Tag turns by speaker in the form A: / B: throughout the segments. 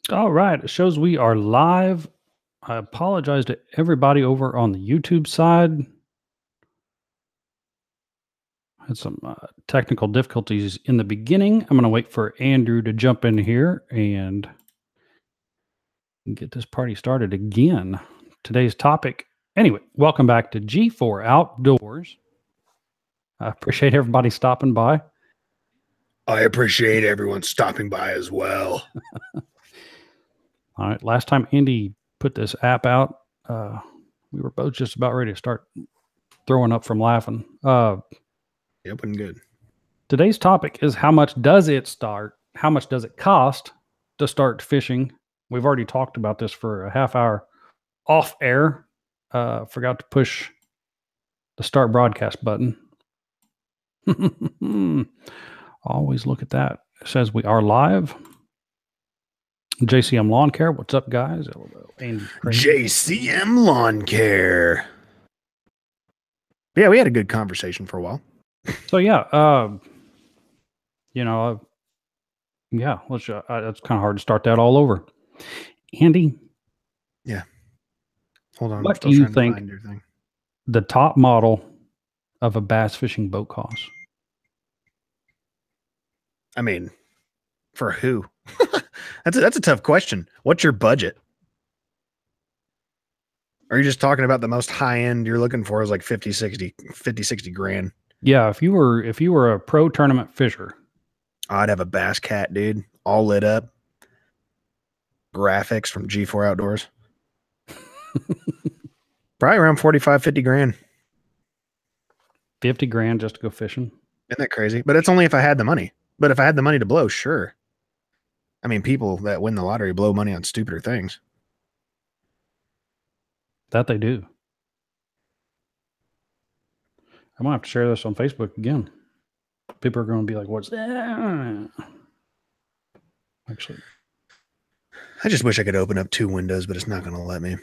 A: All right. It shows we are live. I apologize to everybody over on the YouTube side. Had some technical difficulties in the beginning. I'm going to wait for Andrew to jump in here and get this party started again. Today's topic. Anyway, welcome back to G4 Outdoors. I appreciate everybody stopping by.
B: I appreciate everyone stopping by as well.
A: All right. Last time Andy put this app out, we were both just about ready to start throwing up from laughing.
B: Yep, and good.
A: Today's topic is how much does it cost to start fishing? We've already talked about this for a half hour off air. Forgot to push the start broadcast button. Always look at that. It says we are live. JCM Lawn Care. What's up, guys?
B: JCM Lawn Care. Yeah, we had a good conversation for a while.
A: So yeah, yeah. Let's. It's kind of hard to start that all over. Andy.
B: Yeah. Hold on.
A: What do you think the top model of a bass fishing boat costs?
B: I mean, for who? That's a tough question. What's your budget? Are you just talking about the most high end you're looking for is like 50, 60 grand?
A: Yeah, if you were a pro tournament fisher,
B: I'd have a Bass Cat, dude, all lit up. Graphics from G4 Outdoors. Probably around 45, 50 grand.
A: 50 grand just to go fishing.
B: Isn't that crazy? But it's only if I had the money. But if I had the money to blow, sure. I mean, people that win the lottery blow money on stupider things.
A: That they do. I might have to share this on Facebook again. People are going to be like, what's that? Actually,
B: I just wish I could open up 2 windows, but it's not going to let me.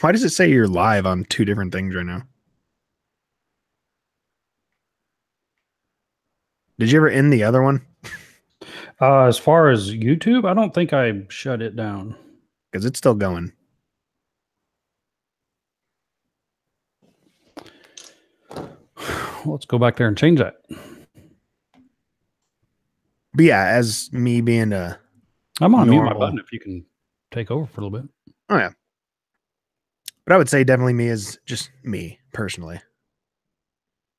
B: Why does it say you're live on 2 different things right now? Did you ever end the other one?
A: As far as YouTube, I don't think I shut it down.
B: Because it's still going.
A: Let's go back there and change that.
B: But yeah, as me being a
A: I'm going to mute my button if you can take over for a little bit.
B: Oh, yeah. But I would say definitely me as just me, personally.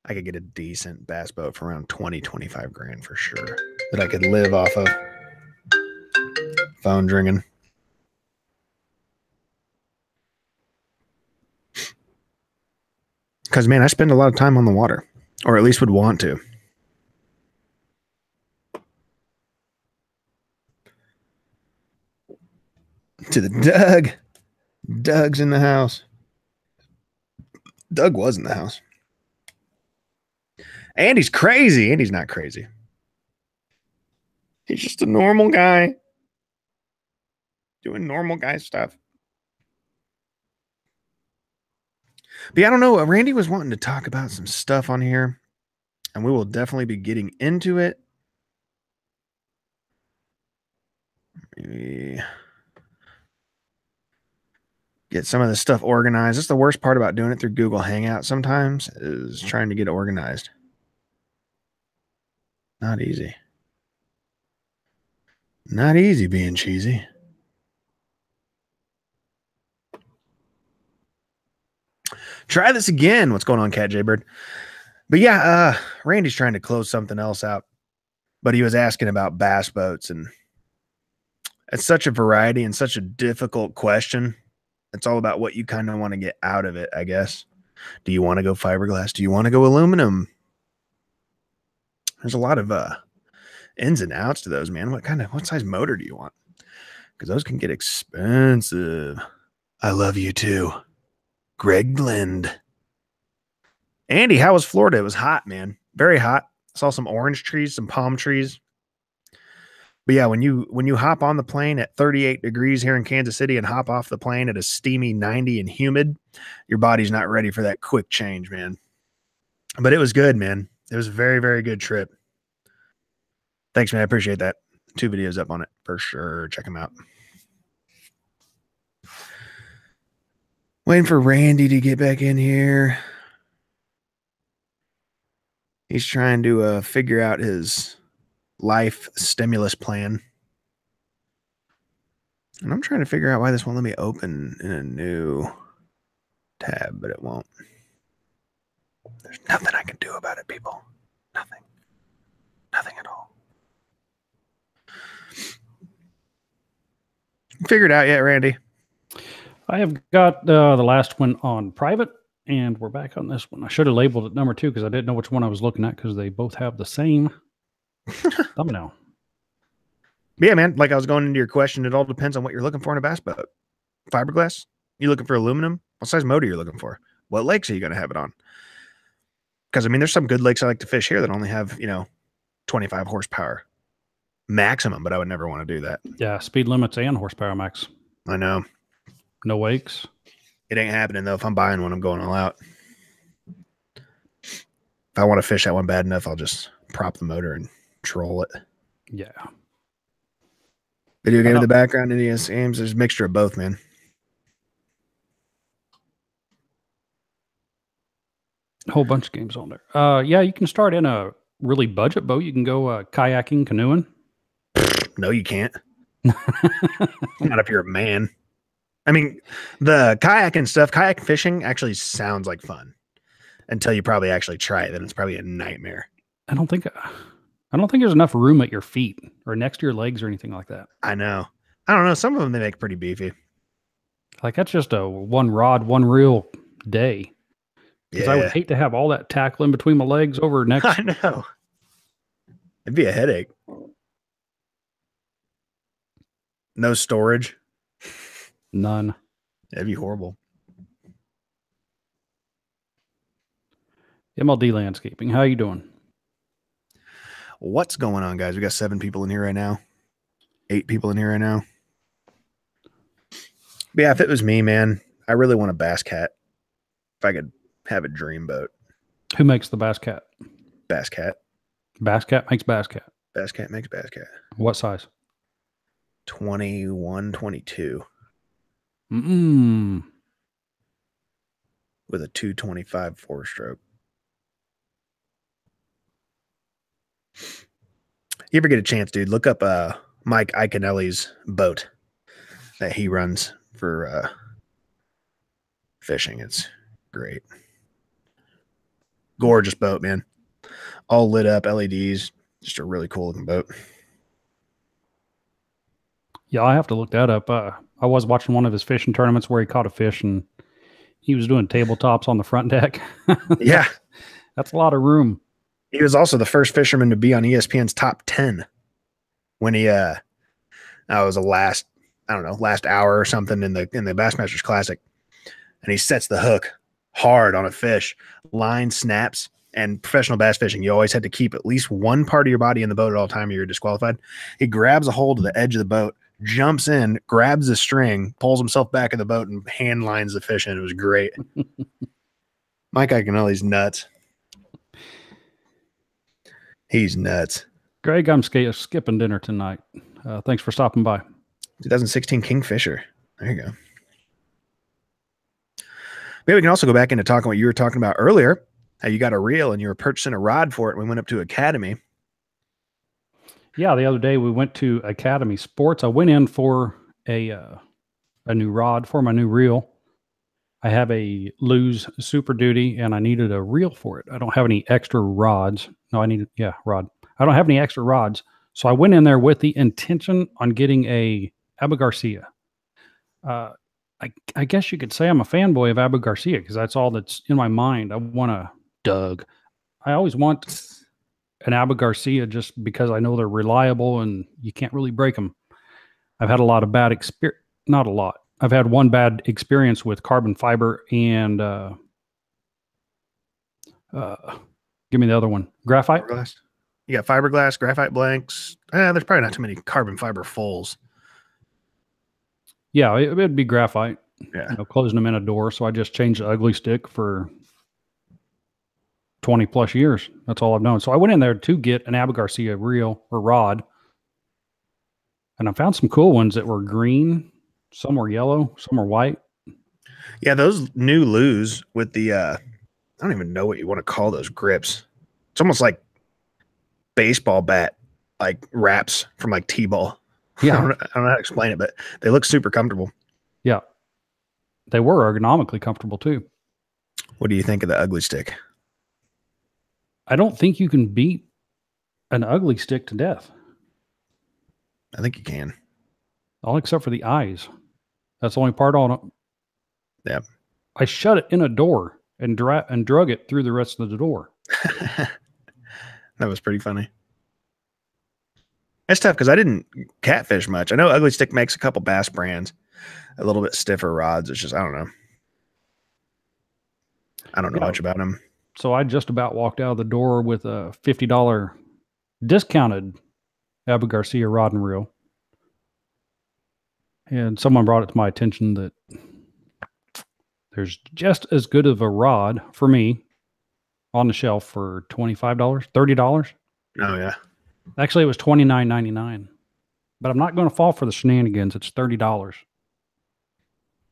B: I could get a decent bass boat for around 20, 25 grand for sure. That I could live off of. Phone ringing. Because, man, I spend a lot of time on the water. Or at least would want to. To the Doug. Doug's in the house. Doug was in the house. Andy's crazy. Andy's not crazy. He's just a normal guy. Doing normal guy stuff. But yeah, I don't know. Randy was wanting to talk about some stuff on here. And we will definitely be getting into it. Maybe get some of this stuff organized. That's the worst part about doing it through Google Hangout sometimes is trying to get organized. Not easy. Not easy being cheesy. Try this again. What's going on, Cat Jaybird? But yeah, Randy's trying to close something else out. But he was asking about bass boats. And it's such a variety and such a difficult question. It's all about what you kind of want to get out of it, I guess. Do you want to go fiberglass? Do you want to go aluminum? There's a lot of ins and outs to those, man. What size motor do you want? Because those can get expensive. I love you too. Greg Glend. Andy, how was Florida? It was hot, man. Very hot. Saw some orange trees, some palm trees. But yeah, when you hop on the plane at 38 degrees here in Kansas City and hop off the plane at a steamy 90 and humid, your body's not ready for that quick change, man. But it was good, man. It was a very, very good trip. Thanks, man. I appreciate that. 2 videos up on it for sure. Check them out. Waiting for Randy to get back in here. He's trying to figure out his life stimulus plan. And I'm trying to figure out why this won't let me open in a new tab, but it won't. There's nothing I can do about it, people. Nothing. Nothing at all. Figured out yet, Randy?
A: I have got the last one on private, and we're back on this one. I should have labeled it number 2 because I didn't know which one I was looking at because they both have the same thumbnail.
B: Yeah, man. Like I was going into your question, it all depends on what you're looking for in a bass boat. Fiberglass? You looking for aluminum? What size motor are you looking for? What lakes are you going to have it on? Because, I mean, there's some good lakes I like to fish here that only have, 25 horsepower maximum, but I would never want to do that.
A: Yeah, speed limits and horsepower max.
B: I know.
A: No wakes.
B: It ain't happening, though. If I'm buying one, I'm going all out. If I want to fish that one bad enough, I'll just prop the motor and troll it.
A: Yeah.
B: Video game in the background, NES games. There's a mixture of both, man.
A: A whole bunch of games on there. Yeah, you can start in a really budget boat. You can go kayaking, canoeing.
B: No, you can't. Not if you're a man. I mean, the kayaking stuff, kayak fishing actually sounds like fun until you probably actually try it. Then it's probably a nightmare.
A: I don't think there's enough room at your feet or next to your legs or anything like that.
B: I know. I don't know. Some of them they make pretty beefy.
A: Like that's just a one rod, one reel day. Because
B: Yeah.
A: I would hate to have all that tackle in between my legs over next.
B: I know. It'd be a headache. No storage.
A: None.
B: That'd be horrible.
A: MLD Landscaping. How you doing?
B: What's going on, guys? We got 7 people in here right now. 8 people in here right now. But yeah, if it was me, man, I really want a Bass Cat. If I could have a dream boat.
A: Who makes the Bass Cat?
B: Bass Cat.
A: Bass Cat makes Bass Cat.
B: Bass Cat makes Bass Cat.
A: What size?
B: 21, 22.
A: Mm-mm.
B: With a 225 4-stroke. You ever get a chance, dude, look up Mike Iaconelli's boat that he runs for fishing. It's great. Gorgeous boat, man. All lit up, LEDs. Just a really cool looking boat.
A: Yeah, I have to look that up. I was watching one of his fishing tournaments where he caught a fish and he was doing tabletops on the front deck.
B: Yeah.
A: That's a lot of room.
B: He was also the first fisherman to be on ESPN's top 10 when he was last hour or something in the Bassmasters Classic. And he sets the hook hard on a fish, line snaps, and professional bass fishing, you always had to keep at least one part of your body in the boat at all time or you're disqualified. He grabs a hold of the edge of the boat, jumps in, grabs the string, pulls himself back in the boat, and hand lines the fish in. It was great. Mike Iaconelli's nuts. He's nuts.
A: Greg, I'm skipping dinner tonight. Thanks for stopping by.
B: 2016 Kingfisher. There you go. Maybe we can also go back into talking what you were talking about earlier, how you got a reel and you were purchasing a rod for it. And we went up to Academy.
A: Yeah, the other day we went to Academy Sports. I went in for a new rod for my new reel. I have a Lew's Super Duty, and I needed a reel for it. I don't have any extra rods. No, rod. I don't have any extra rods. So I went in there with the intention on getting a Abu Garcia. I guess you could say I'm a fanboy of Abu Garcia because that's all that's in my mind. I want a Doug. I always want an Abu Garcia just because I know they're reliable and you can't really break them. I've had a lot of bad experience. Not a lot. I've had one bad experience with carbon fiber and give me the other one. Graphite.
B: Fiberglass. You got fiberglass, graphite blanks. There's probably not too many carbon fiber fulls.
A: Yeah, it'd be graphite.
B: Yeah.
A: Closing them in a door. So I just changed the ugly stick for 20 plus years. That's all I've known. So I went in there to get an Abu Garcia reel or rod. And I found some cool ones that were green. Some were yellow. Some were white.
B: Yeah, those new Lus with the, I don't even know what you want to call those grips. It's almost like baseball bat, like wraps from like T-ball.
A: Yeah.
B: I don't know how to explain it, but they look super comfortable.
A: Yeah. They were ergonomically comfortable too.
B: What do you think of the ugly stick?
A: I don't think you can beat an ugly stick to death.
B: I think you can.
A: All except for the eyes. That's the only part on it.
B: Yeah.
A: I shut it in a door and drug it through the rest of the door.
B: That was pretty funny. It's tough because I didn't catfish much. I know Ugly Stick makes a couple bass brands, a little bit stiffer rods. It's just, I don't know. I don't know much about them.
A: So I just about walked out of the door with a $50 discounted Abu Garcia rod and reel. And someone brought it to my attention that there's just as good of a rod for me on the shelf for $25, $30.
B: Oh, yeah.
A: Actually, it was $29.99. But I'm not going to fall for the shenanigans. It's $30.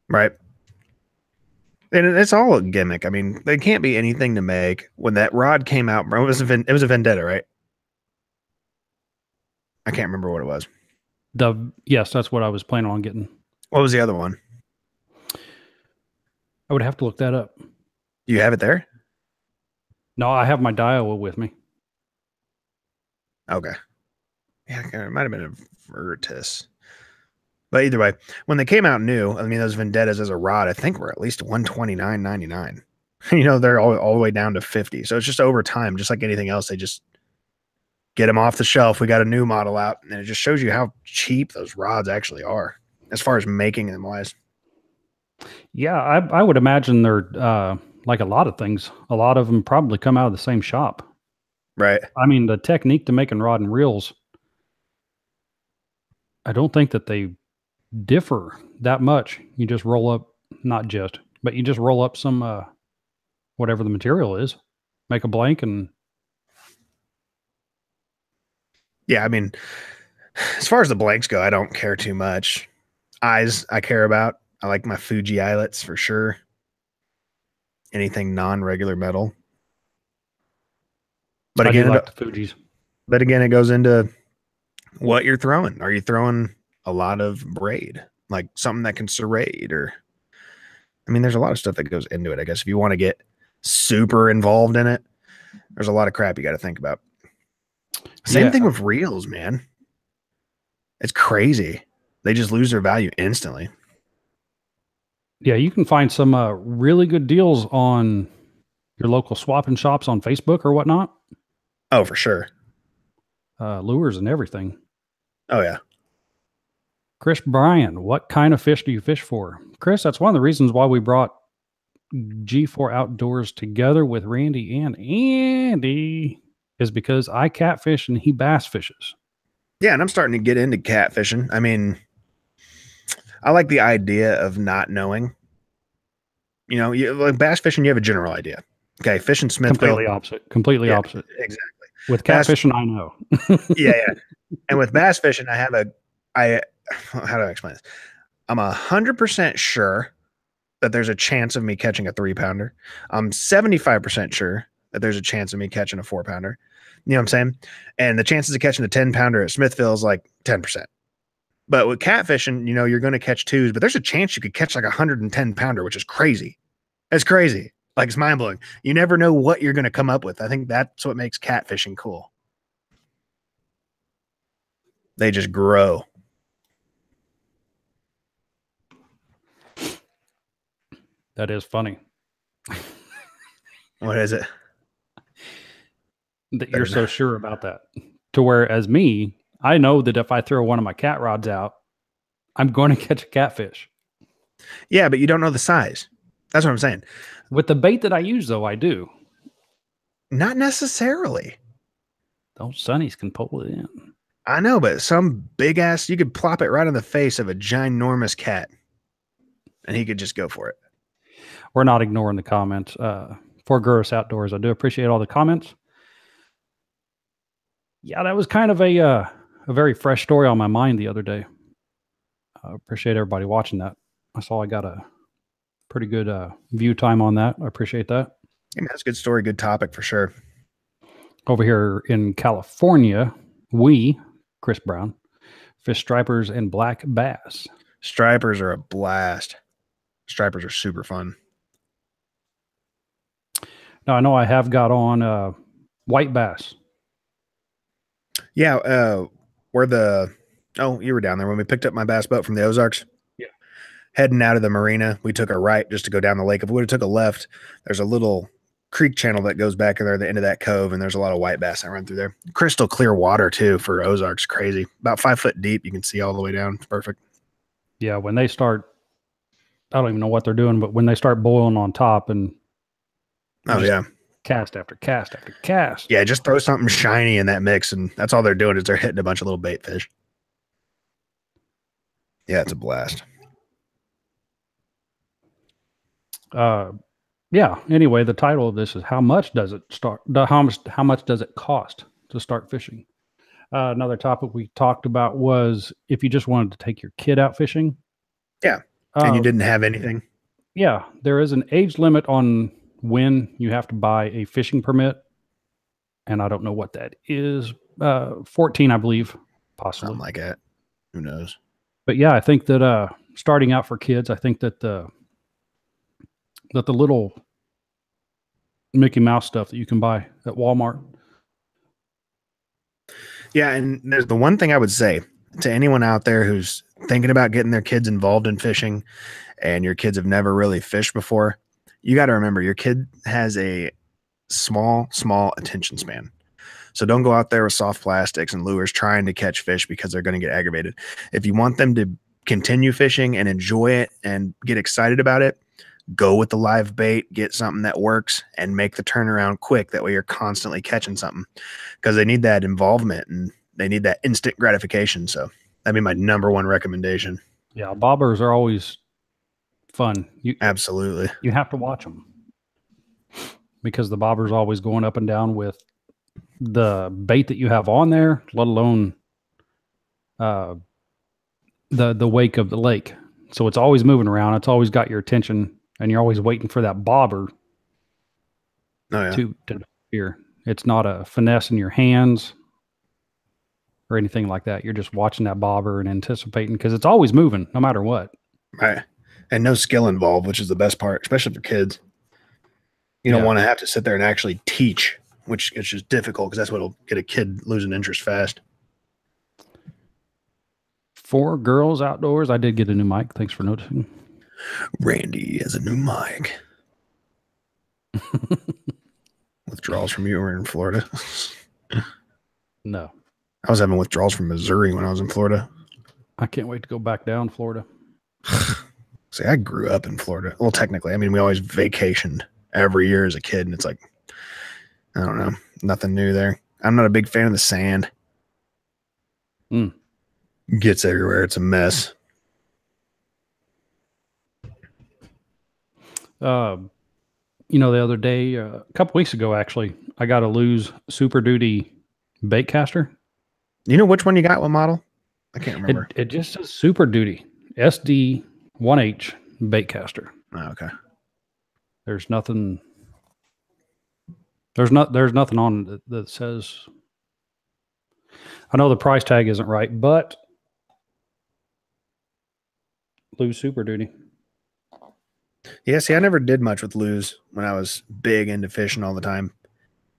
B: Right. And it's all a gimmick. I mean, there can't be anything to make. When that rod came out, bro, it was a Vendetta, right? I can't remember what it was.
A: Yes, that's what I was planning on getting.
B: What was the other one?
A: I would have to look that up.
B: You have it there?
A: No, I have my Daiwa with me.
B: Okay. Yeah, it might have been a Virtus. But either way, when they came out new, I mean, those Vendettas as a rod, I think were at least $129.99. You know, they're all the way down to $50. So it's just over time, just like anything else, they just get them off the shelf. We got a new model out, and it just shows you how cheap those rods actually are as far as making them wise.
A: Yeah, I would imagine they're like a lot of things. A lot of them probably come out of the same shop.
B: Right.
A: I mean, the technique to making rod and reels, I don't think that they differ that much. You just roll up, but you just roll up some whatever the material is, make a blank, and
B: yeah, I mean, as far as the blanks go, I don't care too much. Eyes I care about. I like my Fuji eyelets for sure. Anything non-regular metal. But again,
A: I like the Fujis.
B: But again, it goes into what you're throwing. Are you throwing a lot of braid, like something that can serrate? Or, I mean, there's a lot of stuff that goes into it. I guess if you want to get super involved in it, there's a lot of crap you got to think about. Same thing with reels, man. It's crazy. They just lose their value instantly.
A: Yeah, you can find some really good deals on your local swapping shops on Facebook or whatnot.
B: Oh, for sure.
A: Lures and everything.
B: Oh, yeah.
A: Chris Bryan, what kind of fish do you fish for? Chris, that's one of the reasons why we brought G4 Outdoors together with Randy and Andy, is because I catfish and he bass fishes. Yeah,
B: and I'm starting to get into catfishing. I mean, I like the idea of not knowing. You know, like bass fishing, you have a general idea. Okay, fishing Smithfield.
A: Completely opposite.
B: Exactly.
A: With catfishing, I know.
B: yeah. And with bass fishing, how do I explain this? I'm 100% sure that there's a chance of me catching a 3-pounder. I'm 75% sure that there's a chance of me catching a 4-pounder. You know what I'm saying? And the chances of catching a 10-pounder at Smithfield is like 10%. But with catfishing, you know, you're going to catch 2s, but there's a chance you could catch like a 110-pounder, which is crazy. It's crazy. Like, it's mind-blowing. You never know what you're going to come up with. I think that's what makes catfishing cool. They just grow.
A: That is funny.
B: What is it?
A: That you're so sure about that. To where, as me, I know that if I throw one of my cat rods out, I'm going to catch a catfish.
B: Yeah, but you don't know the size. That's what I'm saying.
A: With the bait that I use, though, I do.
B: Not necessarily.
A: Those sunnies can pull it in.
B: I know, but some big ass, you could plop it right in the face of a ginormous cat, and he could just go for it.
A: We're not ignoring the comments. for Gross Outdoors. I do appreciate all the comments. Yeah, that was kind of a very fresh story on my mind the other day. I appreciate everybody watching that. I saw I got a pretty good view time on that. I appreciate that.
B: Yeah, that's a good story, good topic for sure.
A: Over here in California, Chris Brown, fish stripers and black bass.
B: Stripers are a blast. Stripers are super fun.
A: Now, I know I have got on white bass.
B: Yeah, you were down there when we picked up my bass boat from the Ozarks.
A: Yeah.
B: Heading out of the marina, we took a right just to go down the lake. If we would have took a left, there's a little creek channel that goes back in there at the end of that cove, and there's a lot of white bass that run through there. Crystal clear water too for Ozarks. Crazy. About 5 foot deep. You can see all the way down. It's perfect.
A: Yeah, when they start, I don't even know what they're doing, but when they start boiling on top and cast after cast after cast.
B: Yeah, just throw something shiny in that mix, and that's all they're doing is they're hitting a bunch of little bait fish. Yeah, it's a blast.
A: Yeah. Anyway, the title of this is how much does it cost to start fishing? Another topic we talked about was if you just wanted to take your kid out fishing.
B: Yeah. And you didn't have anything.
A: Yeah. There is an age limit on when you have to buy a fishing permit. And I don't know what that is. 14, I believe, possibly.
B: Something like that. Who knows?
A: But yeah, I think that starting out for kids, I think that the little Mickey Mouse stuff that you can buy at Walmart.
B: Yeah, and there's the one thing I would say to anyone out there who's thinking about getting their kids involved in fishing and your kids have never really fished before, you got to remember your kid has a small attention span. So don't go out there with soft plastics and lures trying to catch fish because they're going to get aggravated. If you want them to continue fishing and enjoy it and get excited about it, go with the live bait, get something that works, and make the turnaround quick. That way you're constantly catching something because they need that involvement and they need that instant gratification. So that'd be my number one recommendation.
A: Yeah, bobbers are always fun.
B: Absolutely.
A: You have to watch them because the bobber's always going up and down with the bait that you have on there, let alone the wake of the lake. So it's always moving around. It's always got your attention. And you're always waiting for that bobber to appear. It's not a finesse in your hands or anything like that. You're just watching that bobber and anticipating because it's always moving no matter what.
B: Right. And no skill involved, which is the best part, especially for kids. You don't want to have to sit there and actually teach, which is just difficult because that's what will get a kid losing interest fast.
A: For Girls Outdoors, I did get a new mic. Thanks for noticing.
B: Randy has a new mic. Withdrawals from you were in Florida?
A: No.
B: I was having withdrawals from Missouri when I was in Florida.
A: I can't wait to go back down Florida.
B: See, I grew up in Florida. Well, technically, I mean, we always vacationed every year as a kid, and it's like, I don't know, nothing new there. I'm not a big fan of the sand. Gets everywhere. It's a mess.
A: The other day, a couple weeks ago, actually, I got a Lew's Super Duty bait caster.
B: You know which one you got? What model? I can't remember.
A: It just says Super Duty SD1H bait caster.
B: Oh, okay.
A: There's nothing. There's nothing on it that says. I know the price tag isn't right, but Lew's Super Duty.
B: Yeah, see, I never did much with Lew's when I was big into fishing all the time.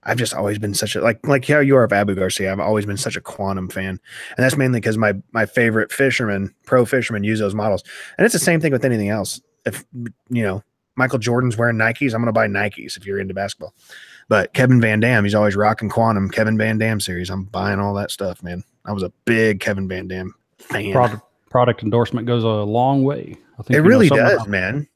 B: I've just always been such a, like how you are of Abu Garcia, I've always been such a Quantum fan. And that's mainly because my favorite pro fishermen use those models. And it's the same thing with anything else. If, Michael Jordan's wearing Nikes, I'm going to buy Nikes if you're into basketball. But Kevin Van Dam, he's always rocking Quantum, Kevin Van Dam series. I'm buying all that stuff, man. I was a big Kevin Van Dam fan.
A: Product endorsement goes a long way. I think
B: it really does, man.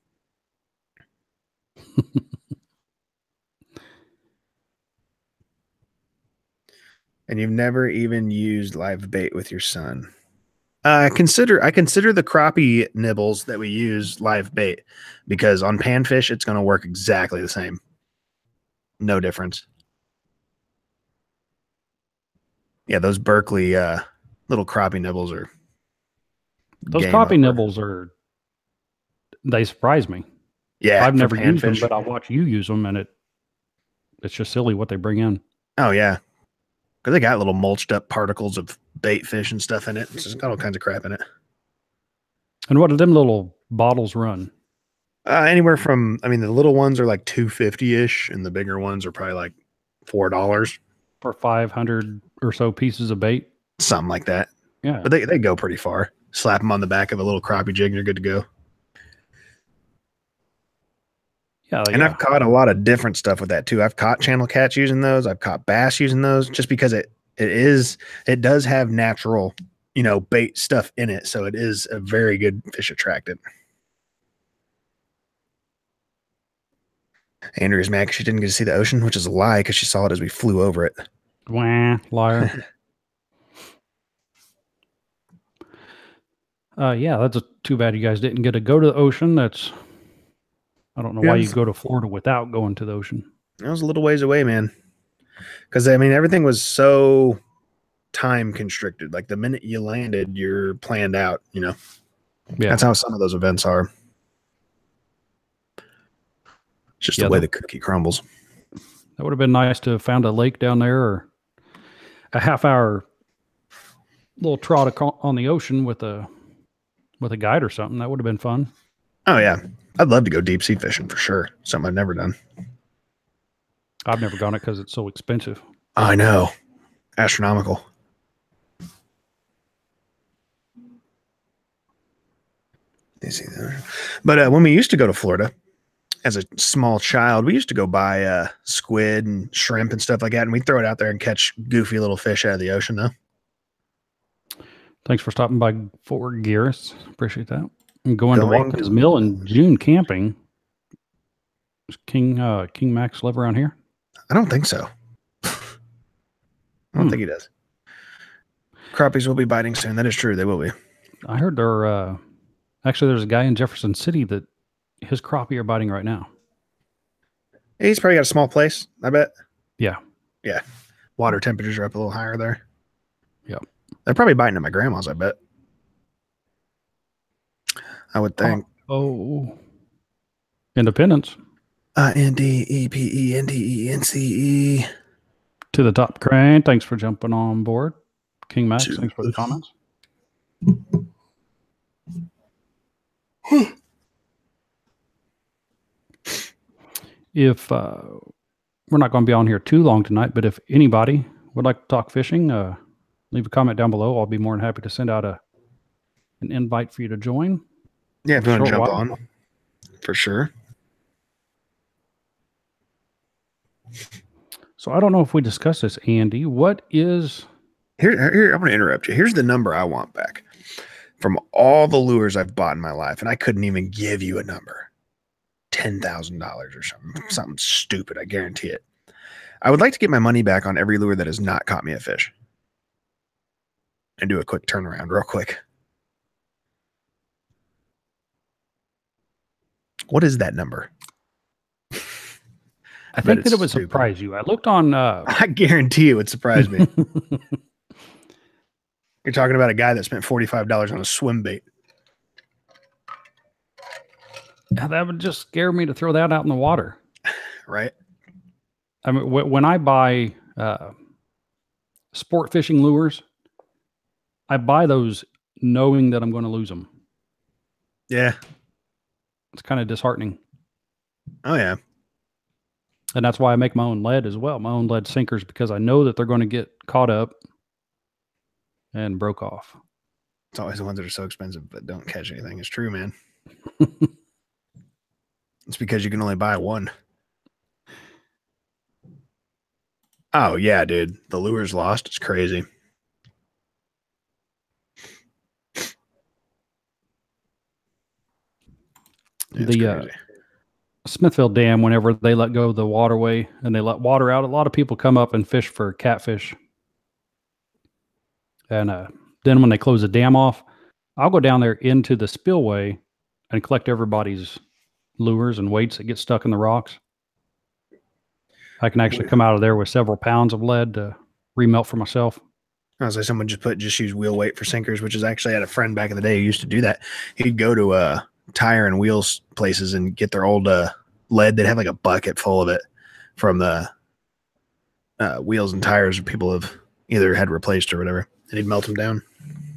B: And you've never even used live bait with your son. I consider the crappie nibbles that we use live bait because on panfish, it's going to work exactly the same. No difference. Yeah, those Berkeley little crappie nibbles are
A: Those
B: game
A: crappie
B: over.
A: nibbles they surprise me.
B: Yeah,
A: I've
B: for
A: never used them,
B: panfish.
A: but I watch you use them, and it's just silly what they bring in.
B: Oh yeah, because they got little mulched up particles of bait fish and stuff in it. It's just got all kinds of crap in it.
A: And what do them little bottles run?
B: Anywhere from, I mean, the little ones are like $2.50 ish, and the bigger ones are probably like $4,
A: For 500 or so pieces of bait?
B: something like that.
A: Yeah.
B: But they go pretty far. Slap them on the back of a little crappie jig, and you're good to go.
A: Yeah.
B: And I've caught a lot of different stuff with that too. I've caught channel cats using those. I've caught bass using those, just because it does have natural, bait stuff in it. So it is a very good fish attractant. Andrea's mad because she didn't get to see the ocean, which is a lie because she saw it as we flew over it.
A: Wah, liar. Yeah, that's too bad you guys didn't get to go to the ocean. I don't know why you go to Florida without going to the ocean.
B: That was a little ways away, man. Because, I mean, everything was so time constricted. Like the minute you landed, you're planned out, Yeah. That's how some of those events are. It's just the way the cookie crumbles.
A: That would have been nice to have found a lake down there, or a half-hour little trot on the ocean with a guide or something. That would have been fun.
B: Oh yeah, I'd love to go deep sea fishing for sure. Something I've never done.
A: I've never gone it because it's so expensive.
B: I know, astronomical. You see there, but when we used to go to Florida as a small child, we used to go buy squid and shrimp and stuff like that, and we throw it out there and catch goofy little fish out of the ocean, though.
A: Thanks for stopping by Fort Garris. Appreciate that. And going to Watkins Mill in June camping. Is King Max live around here?
B: I don't think so. I don't think he does. Crappies will be biting soon. That is true. They will be.
A: I heard actually there's a guy in Jefferson City that his crappie are biting right now.
B: He's probably got a small place, I bet.
A: Yeah.
B: Yeah. Water temperatures are up a little higher there.
A: Yeah.
B: They're probably biting at my grandma's, I bet. I would think.
A: Oh. Independence.
B: INDEPENDENCE.
A: To the top, Crane. Thanks for jumping on board. King Max, thanks for the comments. If we're not going to be on here too long tonight, but if anybody would like to talk fishing, leave a comment down below. I'll be more than happy to send out an invite for you to join.
B: Yeah, if you want to jump on, for sure.
A: So I don't know if we discussed this, Andy. What is...
B: Here, I'm going to interrupt you. Here's the number I want back from all the lures I've bought in my life, and I couldn't even give you a number. $10,000 or something stupid. I guarantee it. I would like to get my money back on every lure that has not caught me a fish, and do a quick turnaround real quick. What is that number?
A: I think that it would surprise you. I looked on...
B: I guarantee it would surprise me. You're talking about a guy that spent $45 on a swim bait.
A: That would just scare me to throw that out in the water.
B: Right?
A: I mean, when I buy sport fishing lures, I buy those knowing that I'm going to lose them.
B: Yeah.
A: It's kind of disheartening.
B: Oh, yeah.
A: And that's why I make my own lead as well. My own lead sinkers, because I know that they're going to get caught up and broke off.
B: It's always the ones that are so expensive but don't catch anything. It's true, man. It's because you can only buy one. Oh, yeah, dude. The lure's lost. It's crazy.
A: The Smithfield Dam, whenever they let go of the waterway and they let water out, a lot of people come up and fish for catfish. And then when they close the dam off, I'll go down there into the spillway and collect everybody's lures and weights that get stuck in the rocks. I can actually come out of there with several pounds of lead to remelt for myself.
B: I was like, someone just use wheel weight for sinkers, which is actually, I had a friend back in the day who used to do that. He'd go to tire and wheels places and get their old lead. They'd have like a bucket full of it from the wheels and tires people have either had replaced or whatever, and he'd melt them down.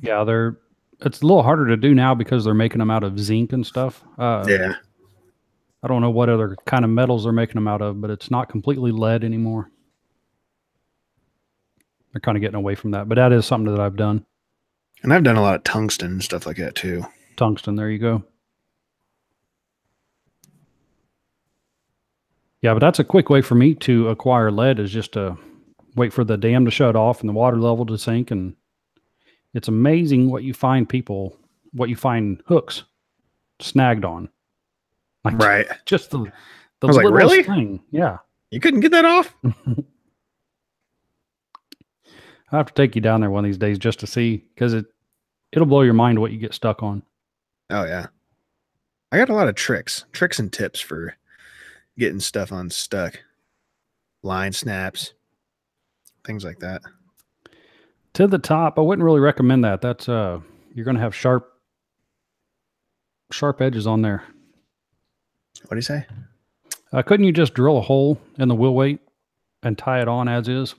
A: Yeah, it's a little harder to do now because they're making them out of zinc and stuff.
B: Yeah.
A: I don't know what other kind of metals they're making them out of, but it's not completely lead anymore. They're kind of getting away from that, but that is something that I've done.
B: And I've done a lot of tungsten and stuff like that too.
A: Tungsten, there you go. Yeah, but that's a quick way for me to acquire lead, is just to wait for the dam to shut off and the water level to sink. And it's amazing what you find hooks snagged on. Like,
B: right.
A: Just the
B: I was like, really?
A: Thing. Yeah.
B: You couldn't get that off?
A: I have to take you down there one of these days just to see, because it'll blow your mind what you get stuck on.
B: Oh yeah. I got a lot of tricks and tips for getting stuff unstuck. Line snaps, things like that.
A: To the top, I wouldn't really recommend that. That's you're going to have sharp edges on there.
B: What do you say?
A: Couldn't you just drill a hole in the wheel weight and tie it on as is?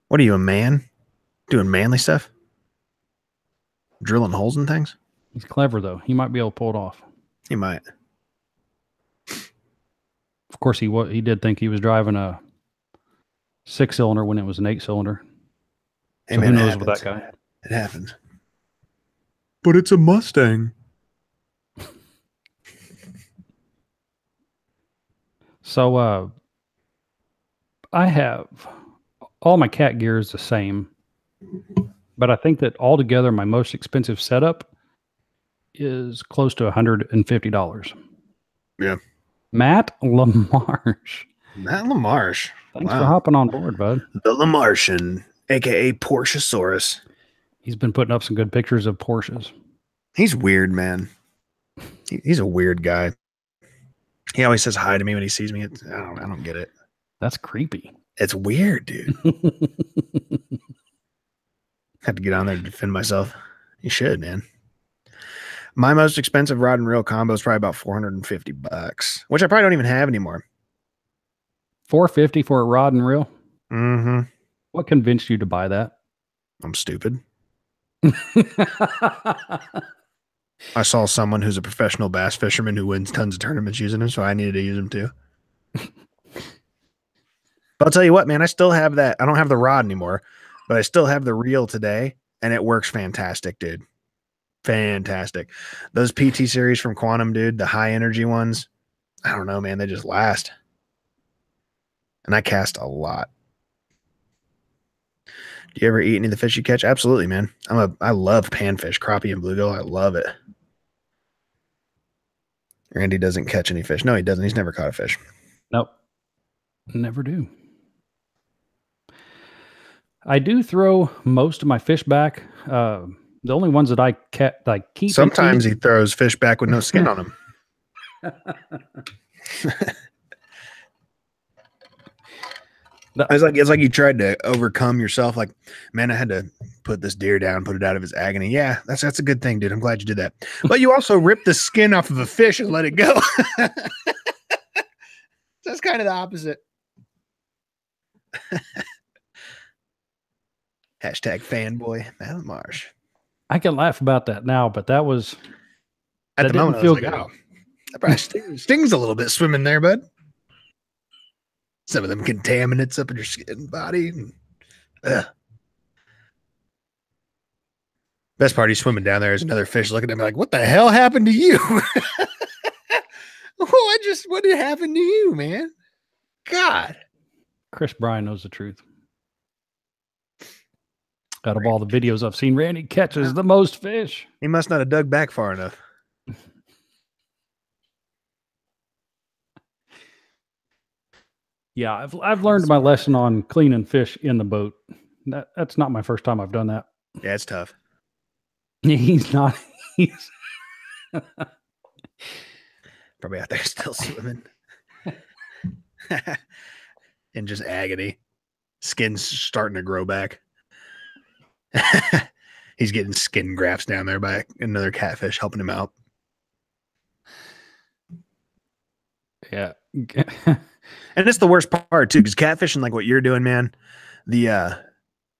B: What are you, a man? Doing manly stuff? Drilling holes in things?
A: He's clever, though. He might be able to pull it off.
B: He might.
A: Of course, he did think he was driving a 6-cylinder when it was an 8-cylinder.
B: Hey,
A: so
B: man,
A: who knows with that guy?
B: It happens. But it's a Mustang.
A: So I have all my cat gear is the same, but I think that altogether my most expensive setup is close to $150.
B: Yeah.
A: Matt LaMarche.
B: Matt LaMarche.
A: Thanks for hopping on board, bud.
B: The LaMartian, aka Porschesaurus.
A: He's been putting up some good pictures of Porsches.
B: He's weird, man. He's a weird guy. He always says hi to me when he sees me. I don't get it.
A: That's creepy.
B: It's weird, dude. Have to get on there to defend myself. You should, man. My most expensive rod and reel combo is probably about $450, which I probably don't even have anymore.
A: $450 for a rod and reel?
B: Mm-hmm.
A: What convinced you to buy that?
B: I'm stupid. I saw someone who's a professional bass fisherman who wins tons of tournaments using them, so I needed to use them too. But I'll tell you what, man, I still have that. I don't have the rod anymore, but I still have the reel today, and it works fantastic, dude. Fantastic. Those PT series from Quantum, dude, the high energy ones, I don't know, man, they just last. And I cast a lot. Do you ever eat any of the fish you catch? Absolutely, man. I love panfish, crappie and bluegill. I love it. Randy doesn't catch any fish. No, he doesn't. He's never caught a fish.
A: Nope. Never do. I do throw most of my fish back. The only ones that I keep.
B: Sometimes he throws fish back with no skin on them. It's like you tried to overcome yourself. Like, man, I had to put this deer down, put it out of his agony. Yeah, that's a good thing, dude. I'm glad you did that. But you also ripped the skin off of a fish and let it go. That's kind of the opposite. Hashtag fanboy Matt LaMarche.
A: I can laugh about that now, but that was
B: at the moment. I was like, oh, that probably stings a little bit swimming there, bud. Some of them contaminants up in your skin and body. Best part, he's swimming down there is another fish looking at me like, what the hell happened to you? What did happen to you, man? God.
A: Chris Bryan knows the truth. Out of all the videos I've seen, Randy catches the most fish.
B: He must not have dug back far enough.
A: Yeah, I've learned my lesson on cleaning fish in the boat. That's not my first time I've done that.
B: Yeah, it's tough.
A: He's not. He's
B: probably out there still swimming. in just agony. Skin's starting to grow back. He's getting skin grafts down there by another catfish helping him out.
A: Yeah.
B: And it's the worst part too, because catfishing like what you're doing, man, the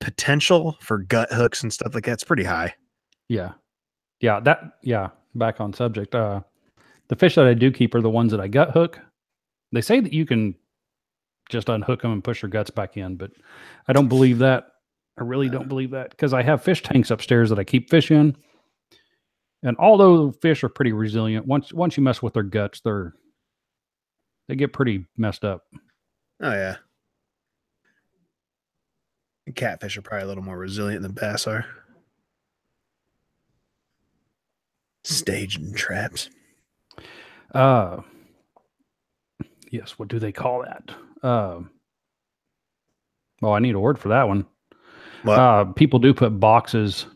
B: potential for gut hooks and stuff like that's pretty high.
A: Yeah. Back on subject. The fish that I do keep are the ones that I gut hook. They say that you can just unhook them and push your guts back in, but I don't believe that. I really don't believe that, because I have fish tanks upstairs that I keep fish in. And although fish are pretty resilient, once you mess with their guts, they get pretty messed up.
B: Oh yeah. Catfish are probably a little more resilient than bass are. Staged and traps.
A: Yes, what do they call that? Well, I need a word for that one.
B: What?
A: People do put boxes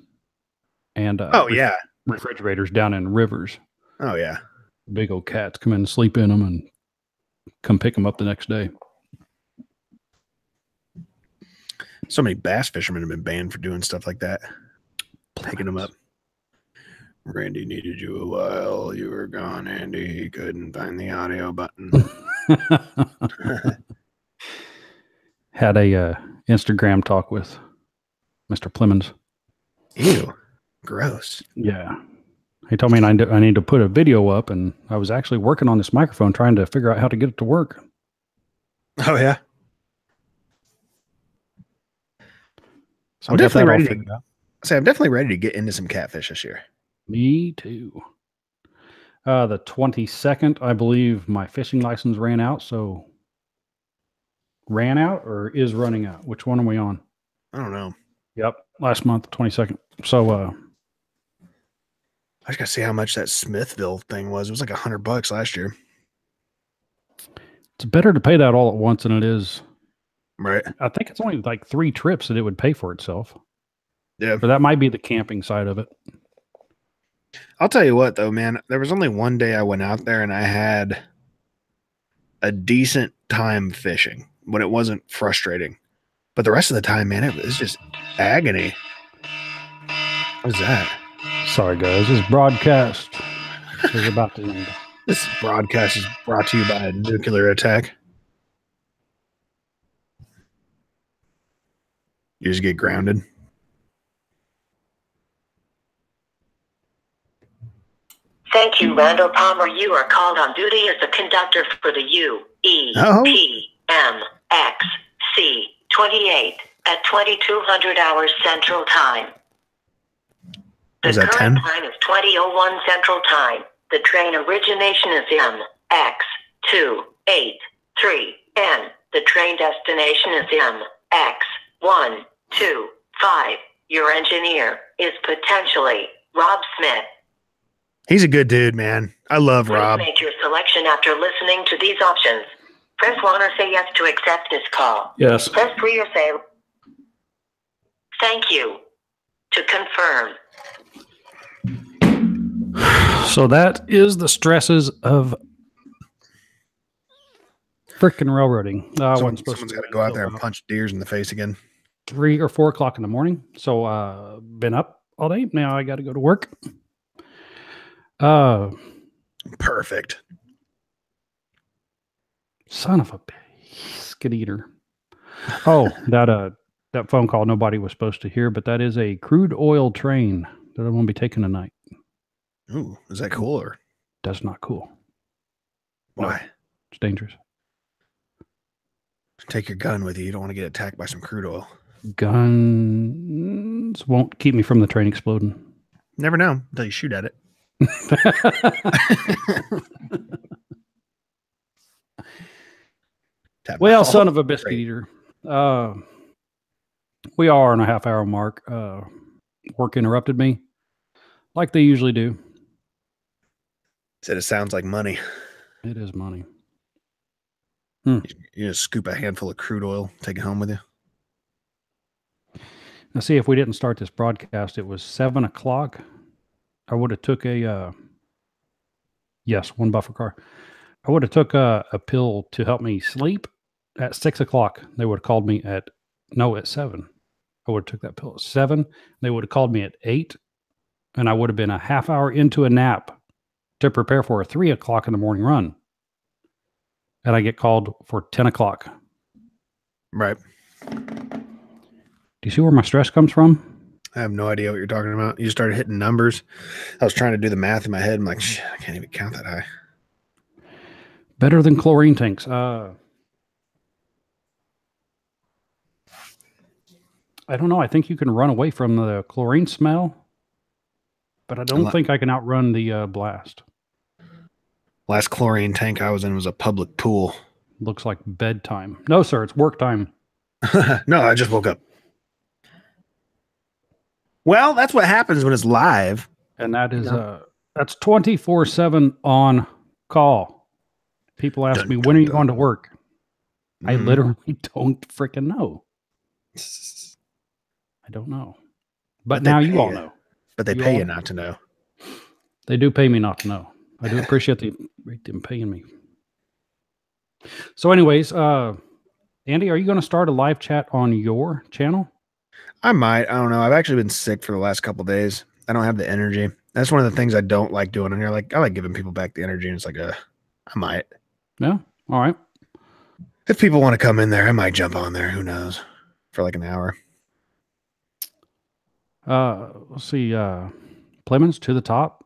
A: and
B: yeah,
A: refrigerators down in rivers.
B: Oh yeah.
A: Big old cats come in and sleep in them and come pick them up the next day.
B: So many bass fishermen have been banned for doing stuff like that. Picking them up. Randy needed you a while. You were gone, Andy. He couldn't find the audio button.
A: Had a Instagram talk with Mr. Plemons.
B: Ew. Gross.
A: Yeah. He told me I need to put a video up, and I was actually working on this microphone trying to figure out how to get it to work.
B: Oh, yeah?
A: So
B: I'm definitely ready I'm definitely ready to get into some catfish this year.
A: Me too. The 22nd, I believe my fishing license ran out. So ran out or is running out? Which one are we on?
B: I don't know.
A: Yep. Last month, 22nd. So,
B: I just got to see how much that Smithville thing was. It was like $100 last year.
A: It's better to pay that all at once than it is.
B: Right.
A: I think it's only like 3 trips that it would pay for itself.
B: Yeah.
A: But that might be the camping side of it.
B: I'll tell you what, though, man. There was only one day I went out there and I had a decent time fishing when it wasn't frustrating. But the rest of the time, man, it was just agony. What's that?
A: Sorry, guys. This broadcast is about to end.
B: This broadcast is brought to you by a nuclear attack. You just get grounded.
C: Thank you, Randall Palmer. You are called on duty as the conductor for the UEPMXC 28 at 2200 hours Central Time. The
B: that
C: current
B: 10?
C: time is 20:01 Central Time. The train origination is MX283N. The train destination is MX125. Your engineer is potentially Rob Smith.
B: He's a good dude, man. I love Rob.
C: Please make your selection after listening to these options. Press 1 or say yes to accept this call.
A: Yes.
C: Press 3 or say thank you to confirm.
A: So that is the stresses of freaking railroading.
B: Someone's got to go out there and punch deers in the face again.
A: 3 or 4 o'clock in the morning. So been up all day. Now I got to go to work.
B: Perfect.
A: Son of a biscuit eater. Oh, that phone call nobody was supposed to hear, but that is a crude oil train that I'm going to be taking tonight.
B: Ooh, is that cool or?
A: That's not cool.
B: Why?
A: No, it's dangerous.
B: Take your gun with you. You don't want to get attacked by some crude oil.
A: Guns won't keep me from the train exploding.
B: Never know until you shoot at it.
A: Well, son of a biscuit eater. We are on a half-hour mark. Work interrupted me, like they usually do.
B: Said it sounds like money.
A: It is money.
B: You just scoop a handful of crude oil, take it home with you.
A: Now, see, if we didn't start this broadcast, it was 7 o'clock. I would have took a, yes, one buffer car. I would have took a pill to help me sleep. at 6 o'clock. They would have called me at 7. I would have took that pill at 7. They would have called me at 8, and I would have been a half hour into a nap to prepare for a 3 o'clock in the morning run. And I get called for 10 o'clock.
B: Right.
A: Do you see where my stress comes from?
B: I have no idea what you're talking about. You started hitting numbers. I was trying to do the math in my head. I'm like, shit, I can't even count that high.
A: Better than chlorine tanks. I don't know. I think you can run away from the chlorine smell, but I don't think I can outrun the blast.
B: Last chlorine tank I was in was a public pool.
A: Looks like bedtime. No, sir, it's work time.
B: No, I just woke up. Well, that's what happens when it's live.
A: And that is that's 24/7 on call. People ask me, when are you going to work? I literally don't freaking know. I don't know. But now you all know.
B: But they pay you not to know.
A: They do pay me not to know. I do appreciate them paying me. So anyways, Andy, are you going to start a live chat on your channel?
B: I might. I don't know. I've actually been sick for the last couple of days. I don't have the energy. That's one of the things I don't like doing on here. Like, I like giving people back the energy, and it's like, I might.
A: Yeah. All right.
B: If people want to come in there, I might jump on there. Who knows? For like an hour.
A: Let's see. Plemons to the top.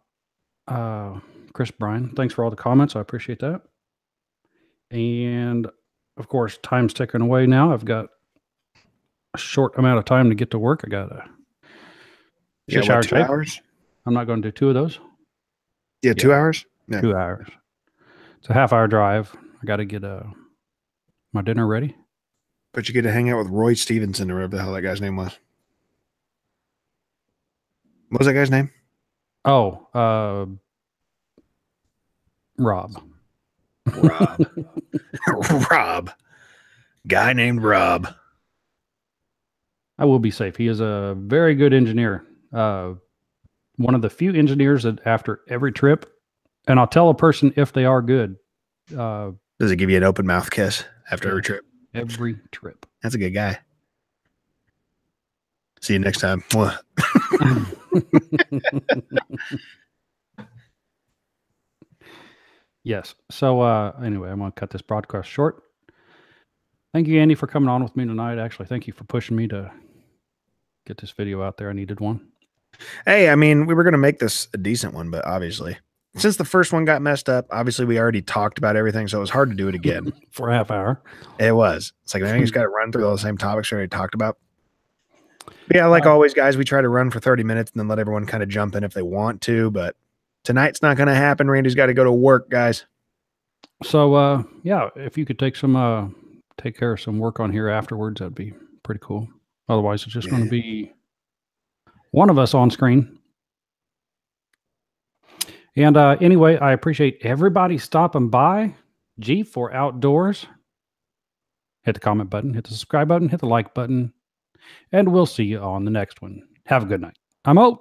A: Chris Bryan, thanks for all the comments. I appreciate that. And of course, time's ticking away now. I've got a short amount of time to get to work. I got a
B: 2 hours.
A: I'm not going to do 2 of those.
B: Yeah, 2 hours.
A: Yeah. 2 hours. It's a half-hour drive. I got to get my dinner ready.
B: But you get to hang out with Roy Stevenson or whatever the hell that guy's name was. What was that guy's name?
A: Oh, Rob.
B: Rob. Guy named Rob.
A: I will be safe. He is a very good engineer. One of the few engineers that after every trip, and I'll tell a person if they are good.
B: Does it give you an open mouth kiss after every trip?
A: Every trip.
B: That's a good guy. See you next time.
A: Yes. So anyway, I'm going to cut this broadcast short. Thank you, Andy, for coming on with me tonight. Actually, thank you for pushing me to get this video out there. I needed one.
B: Hey, I mean, we were going to make this a decent one, but obviously, since the first one got messed up, obviously we already talked about everything, so it was hard to do it again.
A: For a half hour.
B: It was. It's like, man, you just got to run through all the same topics we already talked about. But yeah, like always, guys, we try to run for 30 minutes and then let everyone kind of jump in if they want to, but tonight's not going to happen. Randy's got to go to work, guys.
A: So, yeah, if you could take care of some work on here afterwards, that'd be pretty cool. Otherwise, it's just going to be one of us on screen. And anyway, I appreciate everybody stopping by. G for Outdoors. Hit the comment button, hit the subscribe button, hit the like button, and we'll see you on the next one. Have a good night. I'm out.